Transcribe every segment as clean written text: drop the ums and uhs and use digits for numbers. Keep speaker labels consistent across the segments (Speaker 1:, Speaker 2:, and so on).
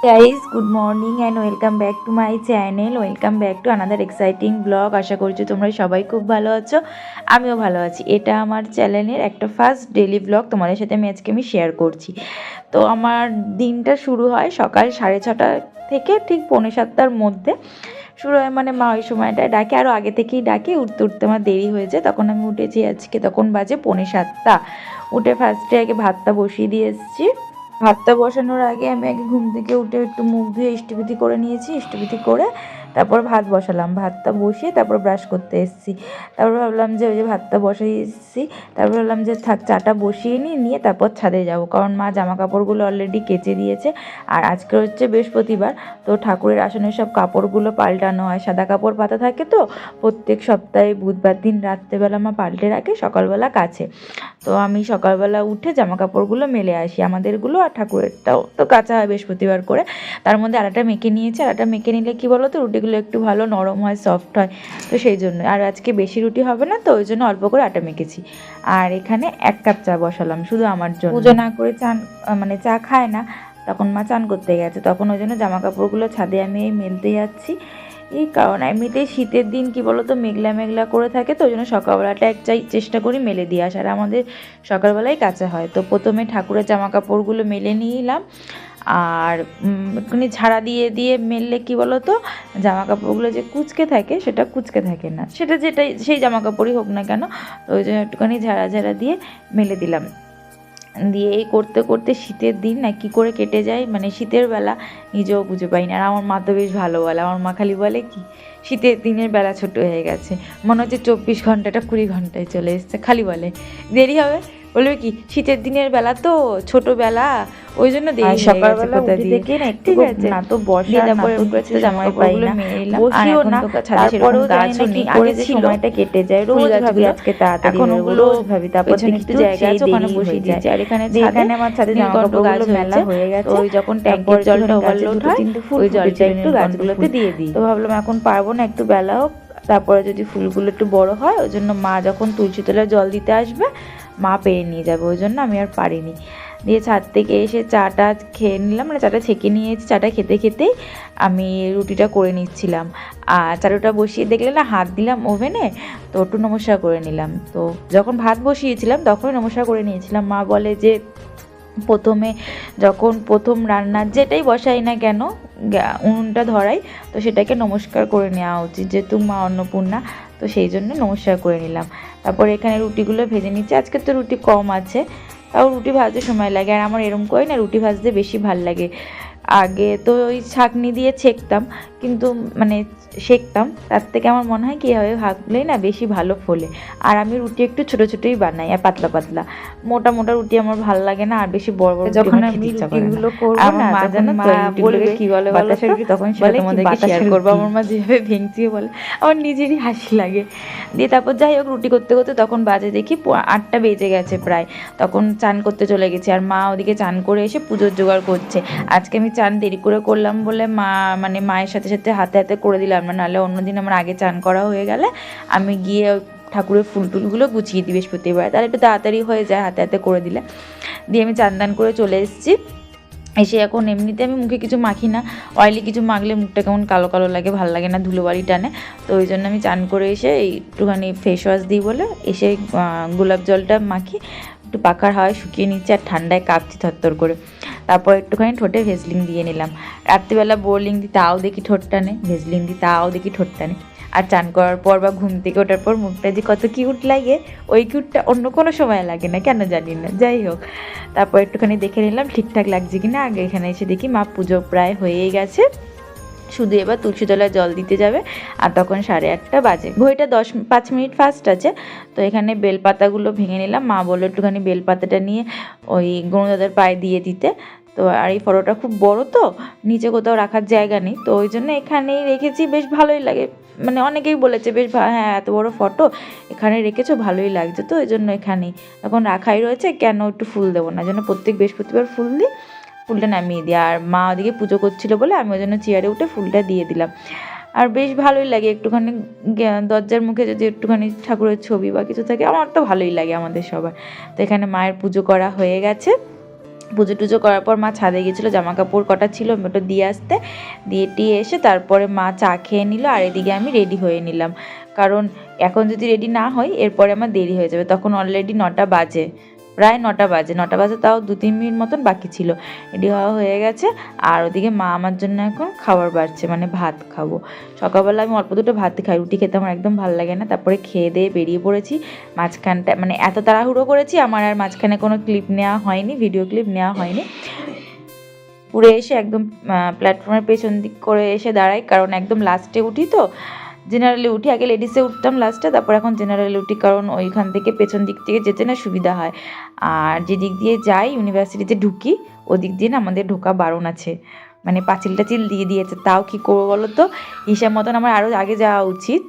Speaker 1: Guys good morning and welcome back to my channel. Welcome back to another exciting blog. আশা করছি তোমরা সবাই খুব ভালো আছো, আমিও ভালো আছি। এটা আমার চ্যানেলের একটা ফার্স্ট ডেইলি ব্লগ তোমাদের সাথে আমি শেয়ার করছি। তো আমার দিনটা শুরু হয় সকাল 6:30 থেকে ঠিক 6:45-7টার মধ্যে শুরু হয়। মানে মা ওই সময়টায় ডাকে, আরও আগে থেকেই ডাকে। উঠতে উঠতে আমার দেরি হয়ে যায়, তখন আমি উঠেছি আজকে, তখন বাজে 6:45। উঠে ফার্স্টে আগে ভাতটা বসিয়ে দিয়ে এসেছি। ভাতটা বসানোর আগে আমি ঘুম থেকে উঠে একটু মুখ ধুয়ে ইষ্টবিধি করে নিয়েছি। ইষ্টবিধি করে তারপর ভাত বসালাম। ভাতটা বসিয়ে তারপর ব্রাশ করতে এসেছি। তারপর ভাবলাম যে ওই যে ভাতটা বসিয়ে এসেছি, তারপর ভাবলাম যে থাক চাটা বসিয়ে নিয়ে তারপর ছাদে যাব, কারণ মা জামা কাপড়গুলো অলরেডি কেচে দিয়েছে। আর আজকে হচ্ছে বৃহস্পতিবার, তো ঠাকুরের আসনের সব কাপড়গুলো পাল্টানো হয়। সাদা কাপড় পাতা থাকে, তো প্রত্যেক সপ্তাহে বুধবার দিন রাত্রেবেলা মা পাল্টে রাখে, সকালবেলা কাছে। তো আমি সকালবেলা উঠে জামা কাপড়গুলো মেলে আসি, আমাদেরগুলো আর ঠাকুরেরটাও তো কাঁচা হয় বৃহস্পতিবার করে। তার মধ্যে আটাটা মেখে নিয়েছি। আটাটা মেখে নিলে কি বলো তো, রুটিগুলো একটু ভালো নরম হয়, সফট হয়। তো সেই জন্য, আর আজকে বেশি রুটি হবে না, তো ওই জন্য অল্প করে আটা মেখেছি। আর এখানে 1 কাপ চা বসালাম শুধু আমার জন্য। পুজো না করে চান, মানে চা খায় না, তখন মা চান করতে গেছে, তখন ওই জন্য জামা কাপড়গুলো ছাদে আমি মেলতে যাচ্ছি। এই কারণ এমনিতেই শীতের দিন কি বলো তো, মেঘলা মেঘলা করে থাকে, তো ওই জন্য সকালবেলাটা চেষ্টা করি মেলে দিয়ে আসার। আমাদের সকালবেলায় কাঁচা হয়। তো প্রথমে ঠাকুরের জামা কাপড়গুলো মেলে নিলাম, আর একটুখানি ঝাড়া দিয়ে দিয়ে মেললে কি বলো তো, জামা কাপড়গুলো যে কুচকে থাকে সেটা কুচকে থাকে না, সেটা যেটাই সেই জামা কাপড়ই হোক না কেন। তো ওই জন্য একটুখানি ঝাড়া দিয়ে মেলে দিলাম। দিয়ে এই করতে করতে শীতের দিন না কী করে কেটে যায়, মানে শীতের বেলা নিজেও বুঝে পাই না। আর আমার মা তো বেশ ভালো বলে, আমার মা খালি বলে কি, শীতের দিনের বেলা ছোট হয়ে গেছে, মনে হচ্ছে 24 ঘন্টাটা 20 ঘন্টায় চলে এসছে। খালি বলে দেরি হবে, বলবে কি শীতের দিনের বেলা তো ছোটবেলা, ওই জন্য দেরি সকালবেলা উঠে থেকে না একটু না তো বসা না তো কিছু সময় পাই না, বসিও না। তারপরেও গাছও নেই, আগে যে সময়টা কেটে যায় রোজ ভাবি আজকে তাড়াতাড়ি রোজ ভাবি, তারপর একটু জায়গা আছে ওখানে বসিয়ে দিয়েছি। আর এখানে আমার ছাদে জামাকাপড় গাছ মেলা হয়ে গেছে, ওই যখন ট্যাঙ্কের জলটা ওভারলোড হয় ওই জলটা একটু গাছগুলোতে দিয়ে দিই। তো ভাবলাম এখন পারবো না, একটু বেলা হোক, তারপরে যদি ফুলগুলো একটু বড় হয়, ওই জন্য মা যখন তুলসী তলায় জল দিতে আসবে মা পেয়ে নিয়ে যাবে, ওই জন্য আমি আর পারিনি। দিয়ে ছাদ থেকে এসে চাটা খেয়ে নিলাম, মানে চাটা ছেঁকে নিয়েছি। চাটা খেতে খেতেই আমি রুটিটা করে নিচ্ছিলাম। আর চাটুটা বসিয়ে দেখলে না হাত দিলাম ওভেনে, তো একটু নমস্কার করে নিলাম। তো যখন ভাত বসিয়েছিলাম তখনই নমস্কার করে নিয়েছিলাম। মা বলে যে যখন প্রথম রান্নার যেটাই বসাই না কেন, উনুনটা ধরাই, তো সেটাকে নমস্কার করে নেওয়া উচিত, যেহেতু মা অন্নপূর্ণা, তো সেই জন্য নমস্কার করে নিলাম। তারপরে এখানে রুটিগুলো ভেজে নিচ্ছি। আজকে তো রুটি কম আছে, তাও রুটি ভাজতে সময় লাগে, আর আমার এরম করে না রুটি ভাজতে বেশি ভাল লাগে। আগে তো ওই ছাঁকনি দিয়ে ছেঁকতাম, কিন্তু মানে সেঁকতাম, তার থেকে আমার মনে হয় কীভাবে ভাজলেই না বেশি ভালো ফোলে। আর আমি রুটি একটু ছোটো ছোটোই বানাই, আর পাতলা পাতলা। মোটা মোটা রুটি আমার ভালো লাগে না, আর বেশি বড় বড় যখন আমি রুটিগুলো করবো না, তখন মা বলবে কি বলে বাতাসা রুটি, তখন সেটা তোমাদেরকে শেয়ার করবো। আমার মা যেভাবে ভেঙচিয়ে বলে আমার নিজেরই হাসি লাগে। দিয়ে তারপর যাই হোক, রুটি করতে করতে তখন বাজে দেখি 8টা বেজে গেছে প্রায়, তখন চান করতে চলে গেছি। আর মা ওদিকে চান করে এসে পুজোর জোগাড় করছে। আজকে আমি চান দেরি করে করলাম বলে মায়ের সাথে সাথে হাতে হাতে করে দিলাম না, নাহলে অন্যদিন আমার আগে চান করা হয়ে গেলে আমি গিয়ে ঠাকুরের ফুল টুলগুলো গুছিয়ে দিই বৃহস্পতিবার, তাহলে একটু তাড়াতাড়ি হয়ে যায় হাতে হাতে করে দিলে। দিয়ে আমি চান দান করে চলে এসেছি। এসে এখন এমনিতে আমি মুখে কিছু মাখি না, অয়েলি কিছু মাখলে মুখটা কেমন কালো কালো লাগে, ভালো লাগে না, ধুলোবাড়ি টানে। তো ওই জন্য আমি চান করে এসে একটুখানি ফেস ওয়াশ দিই বলে এসে গোলাপ জলটা মাখি, একটু পাখার হাওয়ায় শুকিয়ে নিচ্ছি, আর ঠান্ডায় কাঁপছি থরথর করে। তারপর একটুখানি ঠোঁটে ভেসলিন দিয়ে নিলাম। রাত্রিবেলা বোরলিং দিই, তাও দেখি ঠোঁট টানে, ভেসলিন দিই, তাও দেখি ঠোঁট টানে। আর চান করার পর বা ঘুম থেকে ওঠার পর মুখটা যে কত কিউট লাগে, ওই কিউটটা অন্য কোনো সময় লাগে না, কেন জানি না। যাই হোক, তারপর একটুখানি দেখে নিলাম ঠিকঠাক লাগছে কিনা। আগে এখানে এসে দেখি মা পুজো প্রায় হয়েই গেছে, শুধু এবার তুলসী তলায় জল দিতে যাবে। আর তখন 8:30 বাজে, ঘড়িটা 5 মিনিট ফাস্ট আছে। তো এখানে বেলপাতাগুলো ভেঙে নিলাম। মা বললো একটুখানি বেলপাতাটা নিয়ে ওই গণদাদার পায়ে দিয়ে দিতে। তো আর এই ফটোটা খুব বড়, তো নিচে কোথাও রাখার জায়গা নেই, তো ওই জন্য এখানেই রেখেছি। বেশ ভালোই লাগে, মানে অনেকেই বলেছে বেশ হ্যাঁ এত বড় ফটো এখানে রেখেছো, ভালোই লাগছে, তো ওই জন্য এখানেই এখন রাখাই রয়েছে। কেন একটু ফুল দেবো না, যেন প্রত্যেক বৃহস্পতিবার ফুল দিই, ফুলটা নামিয়ে দিই। আর মা ওদিকে পুজো করছিলো বলে আমি ওই জন্য চেয়ারে উঠে ফুলটা দিয়ে দিলাম। আর বেশ ভালোই লাগে একটুখানি দরজার মুখে যদি একটুখানি ঠাকুরের ছবি বা কিছু থাকে, আমার তো ভালোই লাগে, আমাদের সবার। তো এখানে মায়ের পুজো করা হয়ে গেছে। পুজো টুজো করার পর মা ছাদে গেছিলো, জামা কাপড় কটা ছিল ওটা দিয়ে আসতে, দিয়ে টিয়ে এসে তারপরে মা চা খেয়ে নিল, আর এদিকে আমি রেডি হয়ে নিলাম। কারণ এখন যদি রেডি না হই এরপরে আমার দেরি হয়ে যাবে, তখন অলরেডি 9টা বাজে, প্রায় 9টা বাজে, 9টা বাজে তাও 2-3 মিনিট মতন বাকি ছিল। রেডি হওয়া হয়ে গেছে, আর ওদিকে মা আমার জন্য এখন খাবার বাড়ছে, মানে ভাত খাবো। সকালবেলা আমি অল্প দুটো ভাত খাই, রুটি খেতে আমার একদম ভালো লাগে না। তারপরে খেয়ে দিয়ে বেরিয়ে পড়েছি। মাঝখানটা মানে এত তাড়াহুড়ো করেছি, আমার আর মাঝখানে কোনো ক্লিপ নেওয়া হয়নি, ভিডিও ক্লিপ নেওয়া হয়নি। পুরো এসে একদম প্ল্যাটফর্মের পেছন দিক করে এসে দাঁড়াই, কারণ একদম লাস্টে উঠি তো, জেনারেলে উঠি, আগে লেডিসে উঠতাম লাস্টে, তারপর এখন জেনারেলে উঠি, কারণ ওইখান থেকে পেছন দিক থেকে যেতে না সুবিধা হয়। আর যে দিক দিয়ে যাই ইউনিভার্সিটিতে ঢুকি ওদিক দিয়ে না আমাদের ঢোকা বারণ আছে, মানে পাঁচিল টাচিল দিয়ে দিয়েছে। তাও কি করবো বলো তো, হিসাব মতন আমার আরও আগে যাওয়া উচিত।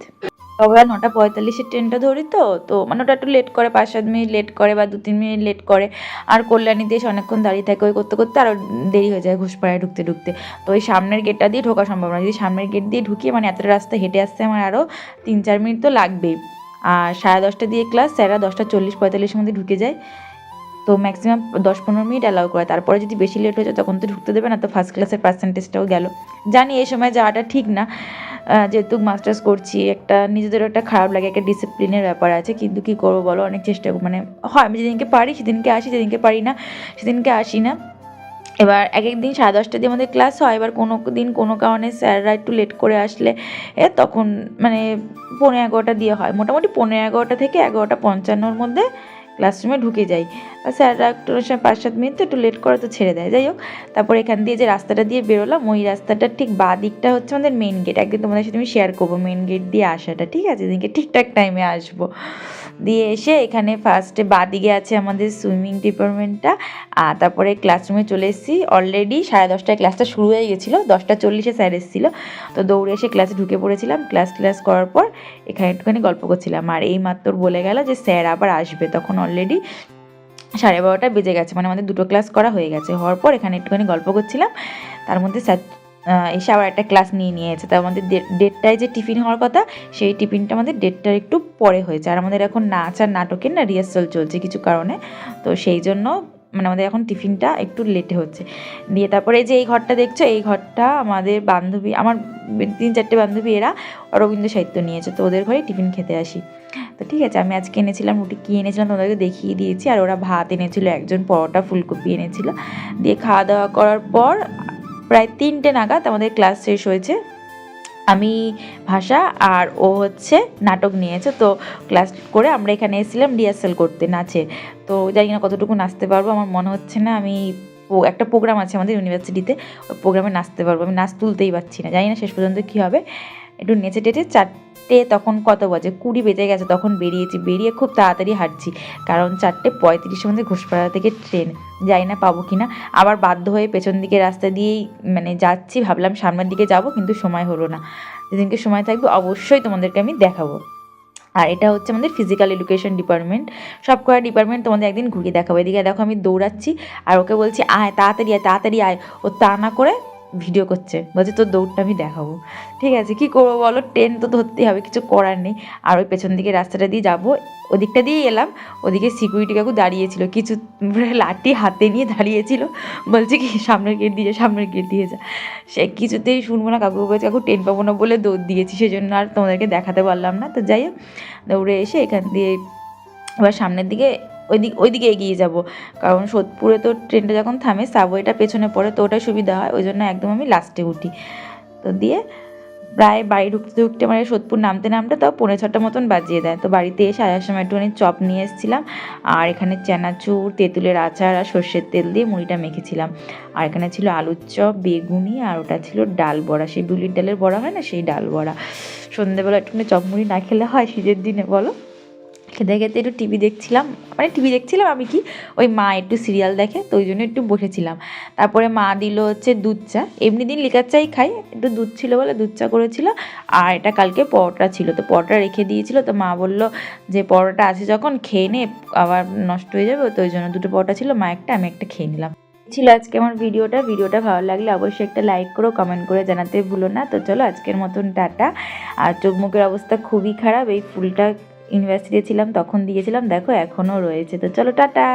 Speaker 1: তবে 9:45-এর ট্রেনটা ধরি তো মানে ওটা একটু লেট করে, 5-7 মিনিট লেট করে বা 2-3 মিনিট লেট করে। আর কল্যাণীতে এসে অনেকক্ষণ দাঁড়িয়ে থাকে, ওই করতে করতে আরও দেরি হয়ে যায় ঘোষপাড়ায় ঢুকতে ঢুকতে। তো ওই সামনের গেটটা দিয়ে ঢোকা সম্ভব না, যদি সামনের গেট দিয়ে ঢুকি মানে এতটা রাস্তা হেঁটে আসতে আমার আরও 3-4 মিনিট তো লাগবেই। আর 10:30 দিয়ে ক্লাস, স্যাররা 10:40-45-এর মধ্যে ঢুকে যায়, তো ম্যাক্সিমাম 10-15 মিনিট অ্যালাউ করে। তারপরে যদি বেশি লেট হয়ে যায় তখন তো ঢুকতে দেবে না, তো ফার্স্ট ক্লাসের পার্সেন্টেজটাও গেল। জানি এই সময় যাওয়াটা ঠিক না, যেহেতু মাস্টার্স করছি, একটা নিজেদেরও একটা খারাপ লাগে, একটা ডিসিপ্লিনের ব্যাপার আছে, কিন্তু কী করবো বলো, অনেক চেষ্টা মানে হয়, আমি যেদিনকে পারি সেদিনকে আসি, যেদিনকে পারি না সেদিনকে আসি না। এবার এক একদিন 10:30 দিয়ে আমাদের ক্লাস হয়, এবার কোনো দিন কোনো কারণে স্যাররা একটু লেট করে আসলে তখন মানে 11:15 দিয়ে হয়, মোটামুটি 11:15 থেকে 11:55-র মধ্যে ক্লাসরুমে ঢুকে যাই। আর স্যাররা একটু 5-7 মিনিট তো একটু লেট করে তো ছেড়ে দেয়। যাই হোক, তারপর এখান দিয়ে যে রাস্তাটা দিয়ে বেরোলাম, ওই রাস্তাটার ঠিক বাঁ দিকটা হচ্ছে আমাদের মেন গেট। একদিন তোমাদের সাথে আমি শেয়ার করবো মেন গেট দিয়ে আসাটা, ঠিক আছে, যেদিনকে ঠিকঠাক টাইমে আসবো। দিয়ে এসে এখানে ফার্স্টে বাঁ দিকে আছে আমাদের সুইমিং ডিপার্টমেন্টটা, আর তারপরে ক্লাসরুমে চলে এসেছি। অলরেডি 10:30টায় ক্লাসটা শুরু হয়ে গেছিলো, 10:40-এ স্যার এসেছিলো, তো দৌড়ে এসে ক্লাসে ঢুকে পড়েছিলাম। ক্লাস করার পর এখানে একটুখানি গল্প করছিলাম, আর এই মাত্র বলে গেল যে স্যার আবার আসবে। তখন অলরেডি 12:30 বেজে গেছে, মানে আমাদের 2টো ক্লাস করা হয়ে গেছে। হওয়ার পর এখানে একটুখানি গল্প করছিলাম, তার মধ্যে স্যার এসে আবার একটা ক্লাস নিয়েছে। তো আমাদের 1:30টায় যে টিফিন হওয়ার কথা, সেই টিফিনটা আমাদের 1:30টার একটু পরে হয়েছে। আর আমাদের এখন নাচ আর নাটকের না রিহার্সাল চলছে কিছু কারণে, তো সেই জন্য মানে আমাদের এখন টিফিনটা একটু লেটে হচ্ছে। দিয়ে তারপরে এই যে এই ঘরটা দেখছো, এই ঘরটা আমাদের বান্ধবী, আমার 3-4টে বান্ধবী, এরা রবীন্দ্র সাহিত্য নিয়েছে, তো ওদের ঘরেই টিফিন খেতে আসি। তো ঠিক আছে, আমি আজকে এনেছিলাম রুটি, কী এনেছিলাম তোমাদেরকে দেখিয়ে দিয়েছি। আর ওরা ভাত এনেছিল, একজন পরোটা ফুলকপি এনেছিল। দিয়ে খাওয়া দাওয়া করার পর প্রায় 3টে নাগাদ আমাদের ক্লাস শেষ হয়েছে। আমি ভাষা আর ও হচ্ছে নাটক নিয়েছে, তো ক্লাস করে আমরা এখানে এসেছিলাম রিহার্সাল করতে নাচে। তো জানি না কতটুকু নাচতে পারবো, আমার মনে হচ্ছে না। আমি একটা প্রোগ্রাম আছে আমাদের ইউনিভার্সিটিতে, ওই প্রোগ্রামে নাচতে পারবো, আমি নাচ তুলতেই পারছি না, জানি না শেষ পর্যন্ত কী হবে। একটু নেচে টেচে 4টে, তখন কত বাজে, 20 বেজে গেছে, তখন বেরিয়েছি। বেরিয়ে খুব তাড়াতাড়ি হাঁটছি, কারণ 4:35-এর মধ্যে ঘোষপাড়া থেকে ট্রেন, জানি না পাবো কি না। আবার বাধ্য হয়ে পেছন দিকে রাস্তা দিয়েই মানে যাচ্ছি, ভাবলাম সামনের দিকে যাব, কিন্তু সময় হলো না। যেদিনকে সময় থাকবে অবশ্যই তোমাদেরকে আমি দেখাবো। আর এটা হচ্ছে আমাদের ফিজিক্যাল এডুকেশন ডিপার্টমেন্ট। সব কটা ডিপার্টমেন্ট তোমাদের একদিন ঘুরিয়ে দেখাবো। এদিকে দেখো আমি দৌড়াচ্ছি, আর ওকে বলছি আয় তাড়াতাড়ি আয় তাড়াতাড়ি আয়, ও তা না করে ভিডিও করছে, বলছে তোর দৌড়টা আমি দেখাবো। ঠিক আছে, কী করবো বলো, ট্রেন তো ধরতেই হবে, কিছু করার নেই। আর ওই পেছন দিকে রাস্তাটা দিয়ে যাবো, ওদিকটা দিয়েই এলাম। ওদিকে সিকিউরিটি কাকু দাঁড়িয়েছিল, কিছু লাঠি হাতে নিয়ে দাঁড়িয়েছিল, বলছে কি সামনের গেট দিয়ে যা, সামনের গেট দিয়ে যা। সে কিছুতেই শুনবো না, কাকু বলছে কাকু ট্রেন পাবো না বলে দৌড় দিয়েছি, সেজন্য আর তোমাদেরকে দেখাতে পারলাম না। তো যাই হোক, দৌড়ে এসে এখান দিয়ে এবার সামনের দিকে ওইদিকে এগিয়ে যাব, কারণ সোদপুরে তো ট্রেনটা যখন থামে সাবওয়েটা পেছনে পড়ে, তো ওটাই সুবিধা হয়, ওই জন্য একদম আমি লাস্টে উঠি। তো দিয়ে প্রায় বাড়ি ঢুকতে মানে সোদপুর নামতে তাও 5:45 মতন বাজিয়ে দেয়। তো বাড়িতে এসে আসার সময় একটুখানি চপ নিয়ে এসেছিলাম, আর এখানে চানাচুর, তেঁতুলের আচার আর সর্ষের তেল দিয়ে মুড়িটা মেখেছিলাম। আর এখানে ছিল আলুর চপ, বেগুনি, আর ওটা ছিল ডাল বড়া, সেই বিউলির ডালের বড়া হয় না, সেই ডাল বড়া। সন্ধ্যেবেলা একটুখানি চপ মুড়ি না খেলে হয় শীতের দিনে বলো। খেতে খেতে একটু টিভি দেখছিলাম, মানে টিভি দেখছিলাম আমি কি, ওই মা একটু সিরিয়াল দেখে, তো ওই জন্য একটু বসেছিলাম। তারপরে মা দিল হচ্ছে দুধ চা, এমনি দিন লিকার চাই খাই, একটু দুধ ছিল বলে দুধ চা করেছিল। আর এটা কালকে পরোটা ছিল, তো পরোটা রেখে দিয়েছিল, তো মা বলল যে পরোটা আছে যখন খেয়ে নে, আবার নষ্ট হয়ে যাবে, তো ওই জন্য 2টো পরোটা ছিল, মা একটা আমি একটা খেয়ে নিলাম। ছিল আজকে আমার ভিডিওটা ভালো লাগলে অবশ্যই একটা লাইক করো, কমেন্ট করে জানাতে ভুলো না। তো চলো আজকের মতন টাটা। আর চোখ মুখের অবস্থা খুবই খারাপ, এই ফুলটা ইউনিভার্সিটিতে ছিলাম তখন দিয়েছিলাম, দেখো এখনও রয়েছে। তো চলো টাটা।